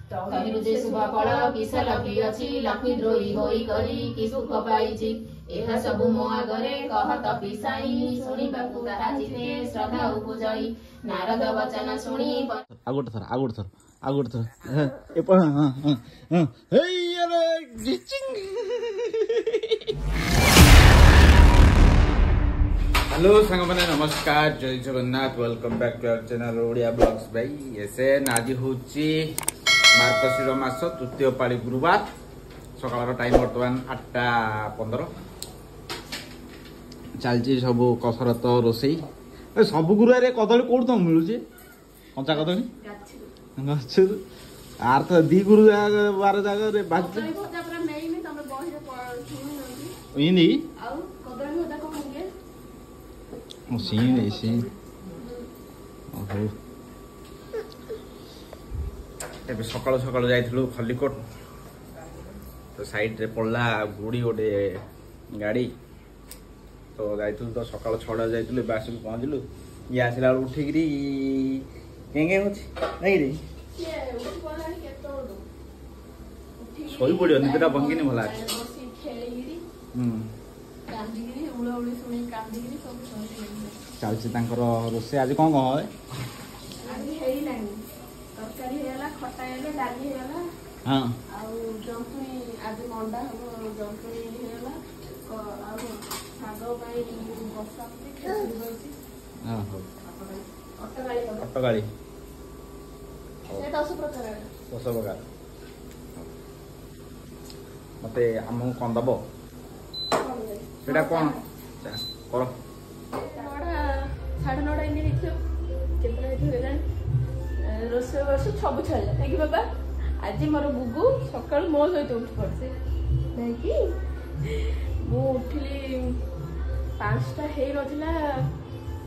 तहिरु जे शुभ फल किस लगी अछि लक्ष्मी द्रोही होई करी कि सुख पाइछि एहा सबु मो आगरे कहत पिसाई सुनी बापू ताहा चिते श्रद्धा उपजई नारद वचन सुनी आगोट थर ए पर हे अरे गिचिंग हेलो संग माने नमस्कार जय Jagannath welcome back to our channel Odia blogs भाई ऐसे नाजी होची मार्गशीर मास तृतीय पाली गुरुवार सकाळ टाइम वर्तमान 8:15 चलची सब कसरत रोसई सब गुरुवार कदली कोड तो मिलुची कंचा कदली गछ आर तो दी गुरु बार जगह रे बाज इनी ओ सीन है सीन ओहो एबे सकाळ सकाळ जाइथलु खल्लीकोट तो साइड रे पड़ला गुड़ी गोटे गाड़ी तो जाइथलु तो सकाळ 6टा जाइथलु बास पहुंचलु ये आसिला उठिकरी केंगे होछि नहीं रे सोई पड़ियो निद्रा भंगिनी भला चलছি ତାଙ୍କର ରୋଷେଇ ଆଜି କଣ କଣ ଆଜି ହେଇଲାନି ତରକାରୀ ହେଇଗଲା ଖଟା ହେଇଗଲା ଡାଲି ହେଇଗଲା ହଁ ଆଉ ଜନ୍ତୁଣି ଆଜି ମଣ୍ଡା ହବ ଜନ୍ତୁଣି ହେଇଗଲା ଆଉ ଶାଗ ପାଇଁ ବସା ହେଇଛି ଓହୋ ଅଟଗାଳି ସେ 10 ପ୍ରକାର ମତେ ଆମକୁ କଣ ଦବ ସେଟା କଣ କର 9:30 ଏମିତି ହେଇଥିବ କେତେଟା ହେଇଥିବ କେଜାଣି ରୋଷେଇ ବାସ ସବୁ ଛାଡ଼ିଲା ନାଇକି ବାବା ଆଜି ମୋର ବୁଗୁ ସକାଳୁ ମୋ ସହିତ ଉଠି ପଡିছে ନାଇକି ମୁଁ ଉଠିଲି 5ଟା ହେଇନଥିଲା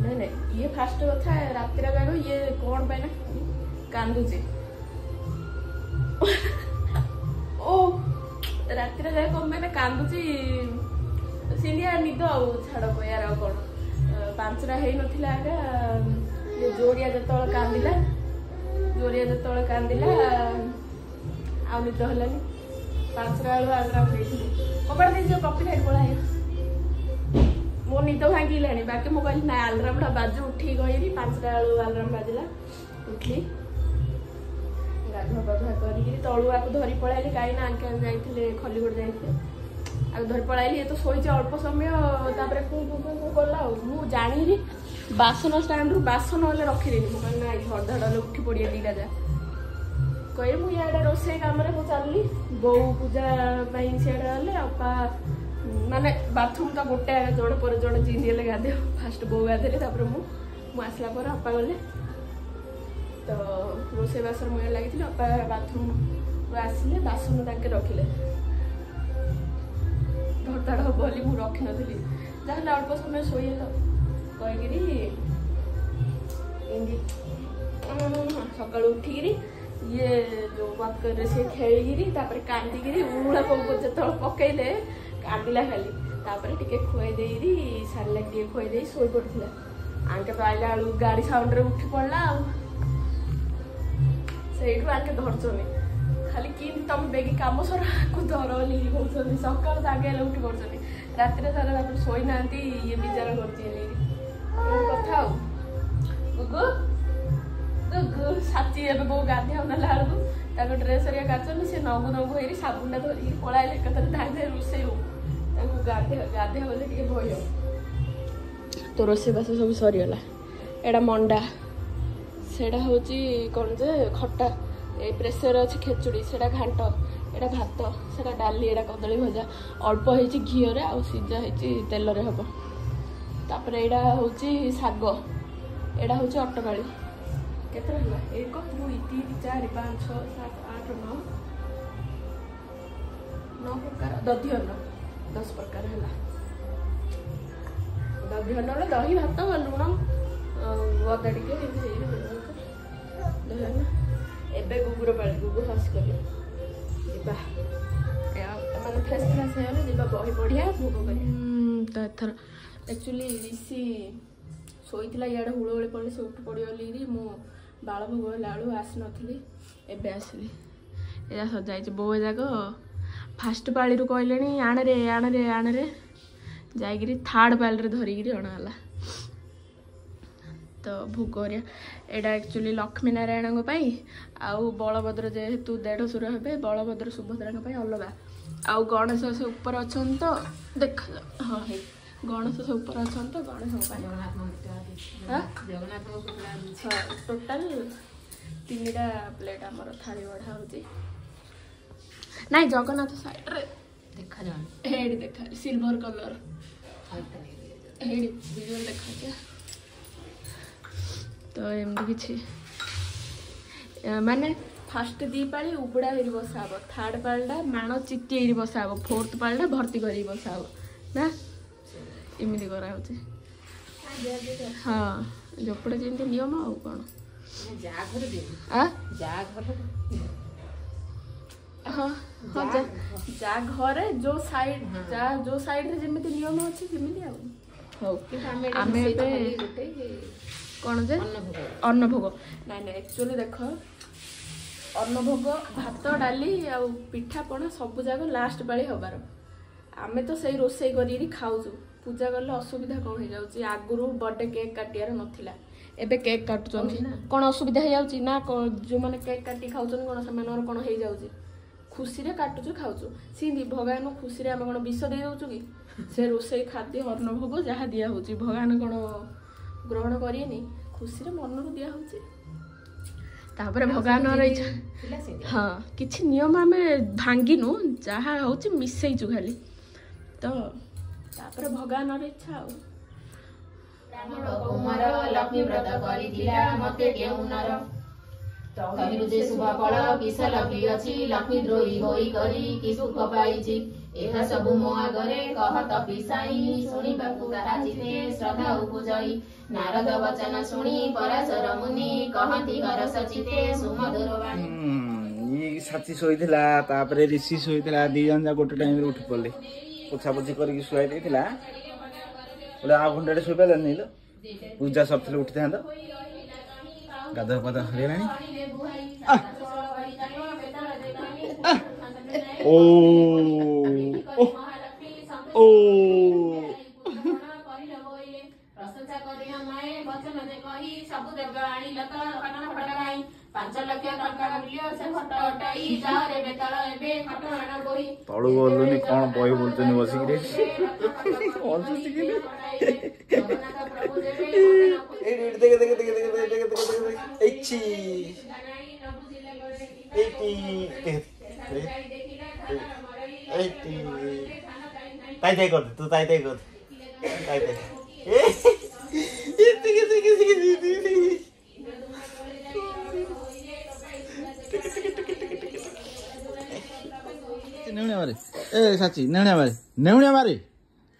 ନାଇଁ ଇଏ ଫାଷ୍ଟ କଥା ରାତିରେ ଯାକ ଇଏ କଣ ପାଇଁ ନା କାନ୍ଦୁଛି ଓ ରାତିରେ ଯାକ କଣ ପାଇଁ ନା କାନ୍ଦୁଛି ସିନିଆ ନିଦ ଆଉ ଛାଡ଼ କହିବାର ଆଉ କଣ 5ଟା ହେଇନଥିଲା ଆଗା ଜୋରିଆ ଯେତେବେଳେ କାନ୍ଦିଲା ଆଉ ନିଦ ହେଲାନି 5ଟା ବେଳୁ ଆଲାରାମ ଦେଇଥିଲି କବାଟ ଦେଇଛି କପି ଖାଇ ପଳାଏ ମୋ ନିଦ ଭାଙ୍ଗିଲାଣି ବାକି ମୁଁ କହିଲି ନା ଆଲାରାମଟା ବାଜୁ ଉଠିକି କହିଲି 5ଟା ବେଳୁ ଆଲାରାମ ବାଜିଲା ଉଠିଲି ଗାଧୁଆ କରିକି ତଳୁ ଆକୁ ଧରି ପଳାଇଲି କାହିଁକି ନା ଆଙ୍କେ ଯାଇଥିଲେ ଖଲିଗୋଟ ଯାଇଥିଲେ ଆଉ ଧରି ପଳାଇଲି ଏ ତ ଶୋଇଛି ଅଳ୍ପ ସମୟ ତାପରେ ଗଲା ଆଉ ମୁଁ ଜାଣିଲି ବାସନ ଷ୍ଟାଣ୍ଡରୁ ବାସନ ହେଲେ ରଖିଦେଲି ମୁଁ କହିଲି ନାଇଁ ଧଡ଼ଧଡ଼ ଉଠି ପଡ଼ିଆ ଦିଟା ଯା କହିଲି ମୁଁ ଇଆଡ଼େ ରୋଷେଇ କାମରେ ମୁଁ ଚାଲିଲି ବୋଉ ପୂଜା ପାଇଁ ସିଆଡ଼େ ଗଲେ ଅପା ମାନେ ବାଥରୁମ୍ ତ ଗୋଟେ ଜଣେ ପରେ ଜଣେ ଜିନ୍ଦି ହେଲେ ଗାଧେଇବ ଫାଷ୍ଟ ବୋଉ ଗାଧେଇଲେ ତାପରେ ମୁଁ ଆସିଲା ପରେ ଅପା ଗଲେ ତ ରୋଷେଇ ବାସନ ମୁଁ ଲାଗିଥିଲି ଅପା ବାଥରୁମ୍ରୁ ଆସିଲେ ବାସନ ତାଙ୍କେ ରଖିଲେ ଧଡ଼ଧଡ଼ ହବ ବୋଲି ମୁଁ ରଖିନଥିଲି ଯାହେଲେ ଅଳ୍ପ ସମୟ ଶୋଇହେଲ କହିକିରି ଏମିତି ସକାଳୁ ଉଠିକିରି ଇଏ ଯେଉଁ ବତକରେ ସେ ଖେଳିକିରି ତାପରେ କାନ୍ଦିକିରି ଉଳା ଯେତେବେଳେ ପକେଇଲେ କାନ୍ଦିଲା ଖାଲି ତାପରେ ଟିକେ ଖୁଆଇ ଦେଇକିରି ସାରିଲା ଟିକେ ଖୁଆଇ ଦେଇ ଶୋଇ ପଡ଼ିଥିଲା ଆଙ୍କେ ତ ଆଇଲା ବେଳକୁ ଗାଡ଼ି ସାଉଣ୍ଡରେ ଉଠି ପଡ଼ିଲା ଆଉ ସେଇଠୁ ଆଙ୍କେ ଧରିଛନ୍ତି ଖାଲି କେମିତି ତମେ ବେଗି କାମ ସରାକୁ ଧର ବୋଲି କହୁଛନ୍ତି ସକାଳୁ ଆଗେ ହେଲେ ଉଠି ପଡୁଛନ୍ତି ରାତିରେ ସାରା ତାପରେ ଶୋଇନାହାନ୍ତି ଇଏ ବିଚାର କରୁଛି କଥା ଆଉ ଗୁଗୁ ସାଚି ଏବେ ବୋଉ ଗାଧେଇବାକୁ ନେଲା ବେଳକୁ ତାଙ୍କ ଡ୍ରେସ୍ ହେରିକା କାଚନ୍ତି ସେ ନଗୁ ହେଇକି ସାବୁନଟା ଧରିକି ପଳାଇଲେ ଏକାଥରେ ଧାଇଁ ରୋଷେଇ ହଉ ତାଙ୍କୁ ଗାଧେଇବା ବୋଲେ ଟିକେ ଭୟ ତ ରୋଷେଇବାସ ସବୁ ସରିଗଲା ଏଇଟା ମଣ୍ଡା ସେଇଟା ହେଉଛି କ'ଣ ଯେ ଖଟା ए प्रेसर अच्छी खेचुड़ी से घाट एटा भात से डाली एटा कदली भजा अल्प हो घीरे आ सीजा तेल हम तापर एटा हूँ शाग एटा हूँ अटकाली केत 1 2 3 4 5 6 7 8 9 प्रकार दधिअन्न 10 प्रकार है दधिअन्न दही भात लुण अदा टे दही एबे गुगुर पाली गुगु हस कले जीवा मैंने फ्रेश फ्रेश हो बही बढ़िया भोग कर तो एथर एक्चुअली ऋषि शोला इे हुड़हुड़ी पड़े से उठ पड़ी गली मु बाल भोग होला आसी नी एबे आसली एजा सजाई बो जाक फास्ट पाली कहले आणे आणे जाइए थर्ड पाली धरिकी अणाला तो भोग एटा एक्चुअली लक्ष्मी नारायण आउ बलभद्र जेहेतु देढ़शुर हे बलभद्र सुभद्रा अलग आउ गणेश से ऊपर अच्छा तो देख हाँ है गणेश से ऊपर अच्छा तो गणेश टोटाल 3टा प्लेट आमर थाली बढ़ा हो नाई जगन्नाथ साइड रे देखा हेडी देखा सिल्वर कलर हेडी विजुअल देखा तो एमती किछि माने फास्ट 2 पाली उबड़ा हेरी बसा हम थर्ड पालीटा माण चिट्टी हेरी बसा हम फोर्थ पालीटा भर्ती कर बसा हम ना एमती करा हाँ जपड़े जमी नियम आउ कौन हाँ हाँ जा घरे जो साइड रे जेमिति नियम अछि सेमिति आउ हौ आमे कौन जे अन्नभोग नाई नाई एक्चुअली देख अन्नभोग भात डाली आ पिठापଣା सब जाक लास्ट पाली हबार आमे तो सही रोसई करी खाऊचु पूजा कले असुविधा कौन हो जाउची आगुरु बर्थडे केक काटियार नथिला एबे केक काटुचंती कौन असुविधा हो जाउची ना जो माने केक काटी खाउचन कौन समानर कौन हो जाउची खुशी रे काटुचु खाउचु सिंधी भगवान खुशी रे आमे कौन विष दे दउचु कि से रोसई खाद्य अन्नभोग जहाँ दिया होची भगवान कौन ग्रहण करिएनी खुशी रे मन रु दिया होची तापर भगवान इच्छा हाँ किछि नियम आमे भांगिनु जहाँ होची मिसैचु खाली तो तापर भगवान इच्छा कुमार लक्ष्मी व्रत करिथिला मते केउ नर कहिरु जे शुभ फल किस लकी अछि लक्ष्मी द्रोही होई करी कि सुख पाइछि एहा सब मो आगरे कहत पिसाई सुनी बापू ताहा चिते श्रद्धा उपजई नारद वचन सुनी पराशर मुनि कहती कर सचिते सुमधुर वाणी ये साथी सोईथिला तापरे ऋषि सोईथिला दी जन जा गोटे टाइम रे उठ पड़ले पोछा पोछी करके सुआई देथिला ओला आ घंटा सोई पाले नहीं लो पूजा सब थले उठते हंद गाधा पदा हरियाणी ओ ओ प्रशंसा करी माए वचन जे कही सब देव आनी लता कनन फटगाई 5 लाख टका मूल्य से फट हटाई जारे बेताल एबे खटमाण बोही तळु बोलुनी कोन बय बोलचनी बसी रे कोन सिकिले जगन्नाथ प्रभु देवे ए देख एची एटी ताई कर तू ताई कर ताई नेउण्या मारे ए साची नेउण्या मारे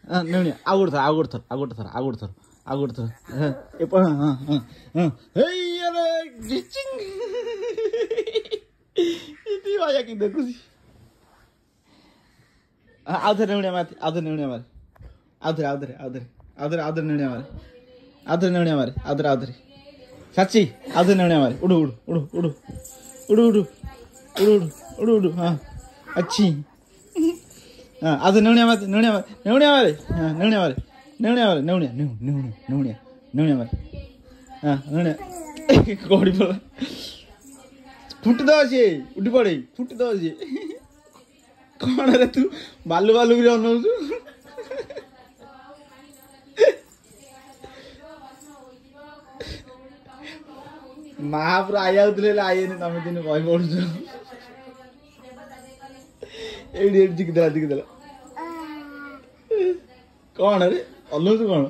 नेउण्या आगुड़ थर ए पर हां हे अरे जिचिंग इती वाया की देखुसी आधर नेउण्या मारे आधर साची आधर नेउण्या मारे उड़ू हां अच्छी हां आधर नेउण्या मारे हां नेउण्या मारे हां नेउण्या कोड़ी पड़ा फुट दो से उठी पड़े फुट दो से कौन रे तू बालू भी अनौछु महापुर आयाउतले आइएनि तमे दिन कहि पडछु एडी दिख देला कौन रे अनौछु कौन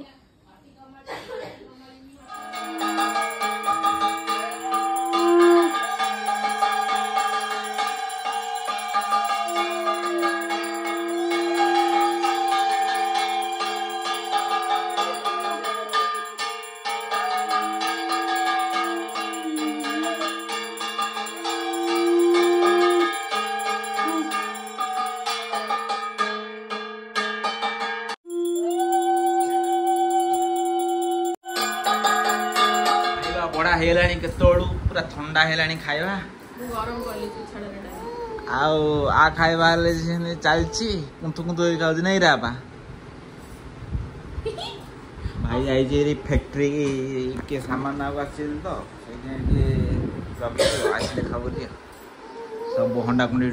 हेलानी केतोळू पूरा ठंडा हेलानी खाइबा गरम करली छाड़े ଆଉ ଆ ଖାଇବା ହେଲେ ଚାଲିଛି କୁନ୍ତୁ କୁନ୍ତୁ ଖାଉଛି ନାଇଁ ରେ ବାପା ଭାଇ ଯାଇଛି ଫ୍ୟାକ୍ଟ୍ରି କିଏ ସାମାନ ଆଉ ଆସିଲି ତ ସେଇଥିପାଇଁ ଆସିଲେ ଖାଉ ବୋଲି ସବୁ ହଣ୍ଡା କୁଣ୍ଡି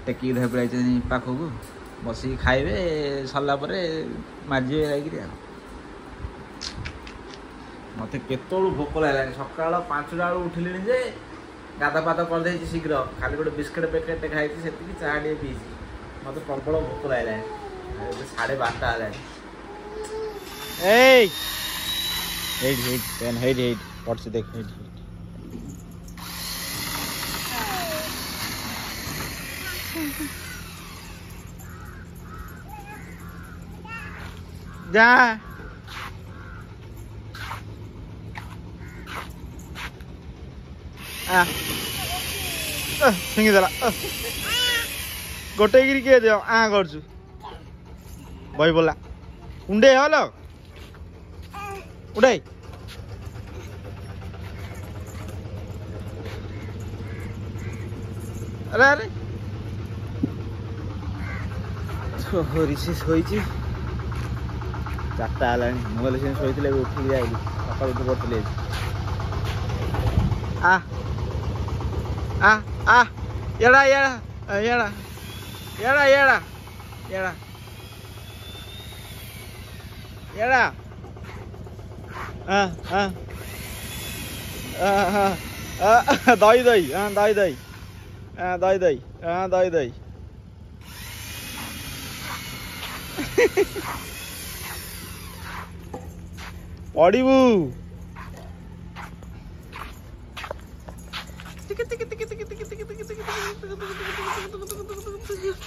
ଟେକିକି ଧରି ପଳାଇଛନ୍ତି ପାଖକୁ ବସିକି ଖାଇବେ ସରିଲା ପରେ ମାଜିବେ ଯାଇକିରି ଆଉ ମୋତେ କେତେବେଳୁ ଭୋକ ଲାଗିଲାଣି ସକାଳ 5ଟା ବେଳୁ ଉଠିଲିଣି ଯେ ଗାଧା ପାଦ କରିଦେଇଛି ଶୀଘ୍ର ଖାଲି ଗୋଟେ ବିସ୍କୁଟ ପ୍ୟାକେଟ୍ ଖାଇଛି ସେତିକି ଚାହା ଟିକେ ପିଇଛି ମୋତେ ପ୍ରବଳ ଭୋକ ଲାଗିଲାଣି ଏବେ 12:30 ହେଲାଣି Hey! Hate. What's it like? Hate. जा फिंगी देला गोटे गिरी के दियो करछु भाई बोला उंडे हलो उड़ाई अरे ऋषि शोची 4टा हेलानी मुझे से शोती उठिक जाइली सका उठ पड़े एड़ा दही पड़ू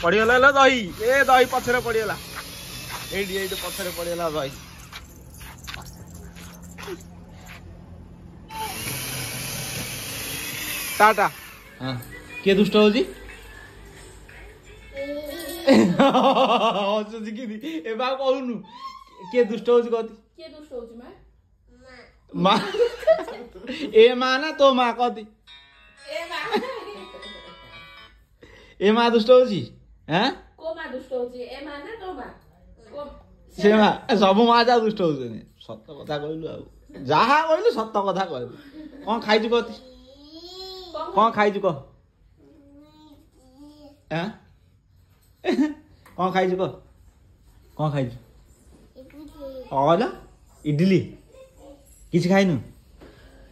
पड़गला दही ए दही पछरे पड़गला ये पछरे पड़गला दही टाटा हाँ किए दुष्ट हो जी ए बा कहूनु किए दुष्ट हो जी कथी किए दुष्ट हो जी मां ए मां ना तो मां कथी ए मां दुष्ट हो जी हैं को मां दुष्ट हो जी ए मां ना तो मां से मां सब मां जा दुष्ट हो जने सत्य कथा कहलु आ जहा कहलु सत्य कथा कहलु कोन खाइ छु कथी कौन खाई कह कौन खाई कह कौन खाई इडली किसी खाइनु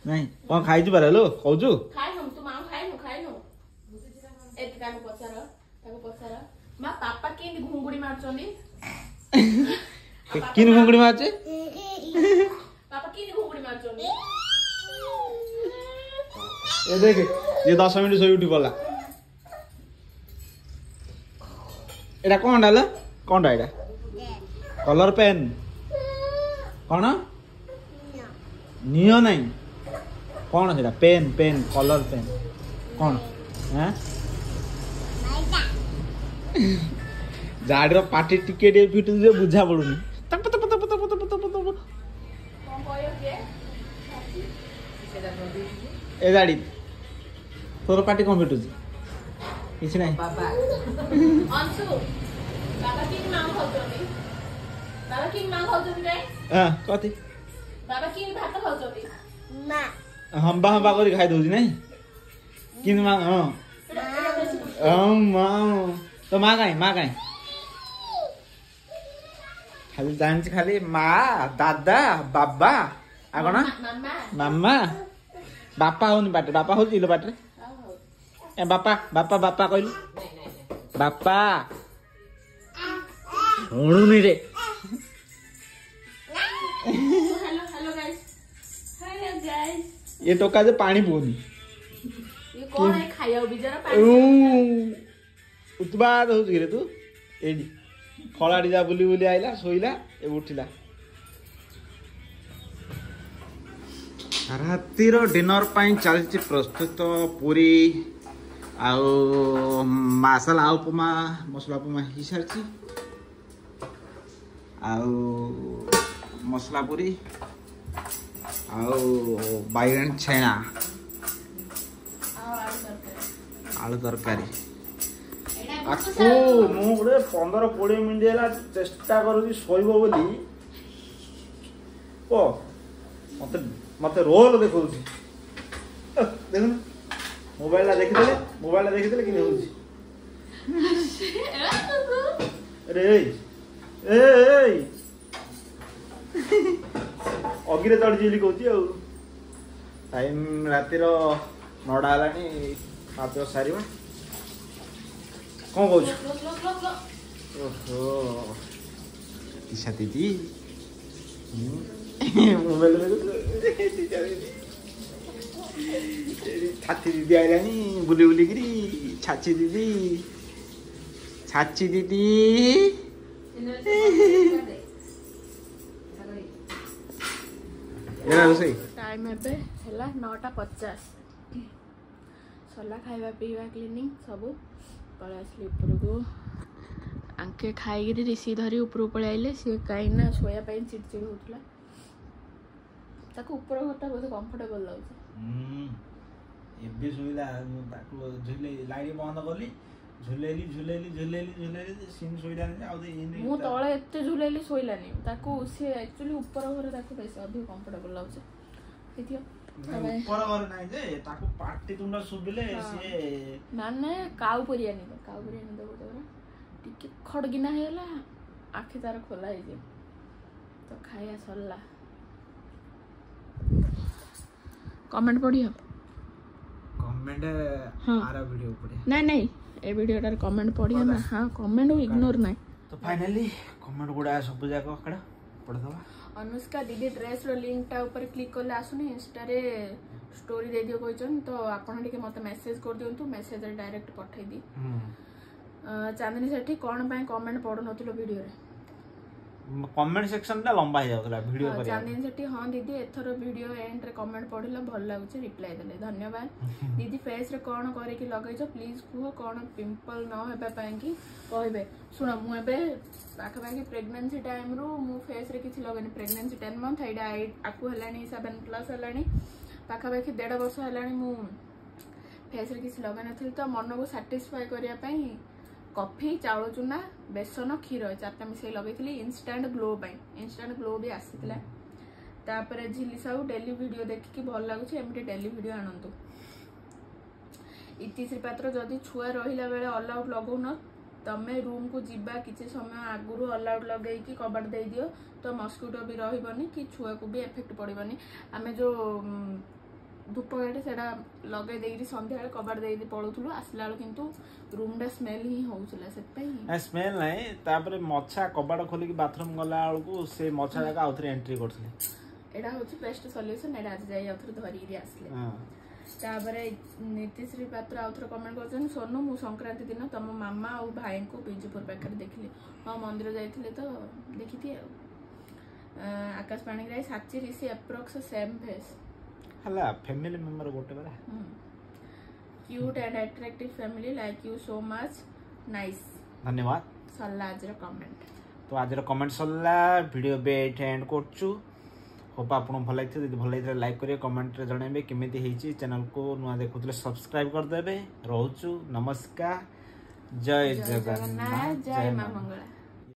नहीं कौन खाई बारे लो कहू खाइनु तू मां खाइनु एत काको पचार मा पापा केन घुंगुड़ी मारचोनी किन घुंगुड़ी मारचे पापा केन घुंगुड़ी मारचोनी ये देख ये 10 मिनट सोई उठी पड़ा एटा कौन डाला कौन एटा कलर पेन कौन नियो नहीं कौन है पेन कलर पेन कौन हैं जाडर पार्टी टिके फिटु जे बुझा पड़ुनी कौन कयो के ए गाड़ी तोर पार्टी कौन फिटुची किसी नहीं बाबा अंशु बाबा की मांग खाउचोनी रे हां कथि बाबा की भात खाउचोनी मां हम्बा करी खाइ दउजी नहीं किन मांग मां तो मां काई खाली जान खाली मां दादा बाबा आ कोन मामा बापा होनी बाटे बापा हो जिलो बाटे ए बापा कहलु बापा शुणुनी रे हेलो गाइस ये टोका जे पानी पुनी ये कौन है खाया बिजरा पानी उत्पाद हो रे तू एडी खलाडी जा बुली आइला सोइला ए उठिला रातिर डिनर पाई चलती प्रस्तुत पूरी आउ मसला उपमा ही सारी आउ मसला पूरी आउ बैगन छेना आलू तरकारी आकु मु गोटे 15-20 मिनिट है चेष्टा करूँ शोब बोली ओ मत मत रोल देखा देख मोबाइल देखीदे कि अरे अगिरे चढ़ी कहती टाइम रातिर 9टा है हाथ सारे कौन कौच ओहो ईशा दीदी मोबाइल छाची दीदी आइलानी बुली बुलिकी छाची दीदी टाइम एबे हैला 9:50 सरला खाइबा पीवा क्लीनिंग सब पळे आसली ऊपर को आंके खाई ऋषि धरी ऊपर पळे आइले से काई ना सोया पाई चिड़चिड़ होतला ताको ऊपर घरटा बहुत कंफर्टेबल लागछ एबे सोइला ताको झुले लाइट बंद करली झुलेली सीन सोइला नै आउ दे इने मु तळे एते झुलेली सोइलानी ताको से एक्चुअली ऊपर घर ताको बेसी अधिक कंफर्टेबल लागछ हेतियो ऊपर घर नै जे ताको पार्टी तुंडा सुबिले से माने काउ परियानी दबो तोरा टिके खडगिना हेला आखि तार खोला हे जे तो खाया सरला कमेंट पढ़ियो कमेंट आरा वीडियो पढ़ियो नहीं ए वीडियोटार कमेंट पढ़ियो ना हां कमेंट इग्नोर नहीं तो फाइनली कमेंट गुडा सब जाक कड़ा पढ़ दबा अनुष्का दीदी ड्रेस रो लिंक टा ऊपर क्लिक करले आसुनी इंस्टा रे स्टोरी दे दियो कहचन तो आपण टिके मते मेसेज कर दियंतु मेसेज रे डायरेक्ट पठाई दी चांदनी सेठी कोन पय कमेंट पढो नथिलो वीडियो रे कमेंट सेक्शन टा लंबा हो जाउतला वीडियो पर चांदनी सेठी हां दीदी एथरो वीडियो एंड रे कमेंट पढिला भल लागुछ रिप्लाई देले धन्यवाद दीदी फेस रे कोन करे कि लगैछ प्लीज कुह कोन पिंपल न हेबा पय कि कहबे सुन मु एबे पाखा पाखी प्रेगनेंसी टाइम रो मु फेस रे किछि लगनी प्रेगनेंसी 10 मंथ आइडा आकु हलानी 7+ हलानी पाखा पाखी 1.5 वर्ष हलानी मु फेस रे किछि लगन थि तो मन को सैटिस्फाई करिया पय कॉफी चाउल चूना बेसन क्षीर 4टा मिसई लगेली इंस्टेंट ग्लो भी आसीला तापर झिली साहू डेली वीडियो देखिकी भल लगुच एमती डेली वीडियो आनंतु इतिश्री पात्र जदि छुआ रहिला बेले ऑल आउट लगौन तमे रूम को जीवा किसी समय आगुरु ऑल आउट लगेकी कबाट दे दियो तो मस्किटो भी रहिबनी कि छुआ को भी इफेक्ट पड़िबनी आमे जो धूपकाठी से लगे देरी संध्या कबाट दे पड़ुथुलु आसला किंतु रूम डा स्मेल ही होउछला से पई स्मेल नाही तापर मच्छा कबाट खोली कि बाथरूम गला को से मच्छा जाका आउथरे एंट्री करथले एडा होछि बेस्ट सॉल्यूशन एडा आज जाई आउथरे धरी रि आसले हां तापर नीतिश्री पात्र आउथरे कमेंट करछन सोनू मु संक्रांति दिन तम मामा और भाई को बीजपुर पाकर देखले हां मंदिर जाइथिले तो देखिथि आकाश पाणी राय साची ऋषि अप्रोक्स सेम फेस हला फैमिली मेंबर गोटे बारा cute and attractive family like you so much nice धन्यवाद सल्ला आजर कमेंट तो आजर कमेंट सल्ला वीडियो बे एंड करछु होप आपन भल लागथे यदि भल लागथे लाइक करिए कमेंट रे जणाइबे केमिति हेची चैनल को नुआ देखुतले सब्सक्राइब कर देबे रहउछु नमस्कार जय जगन्नाथ जय मां मंगला।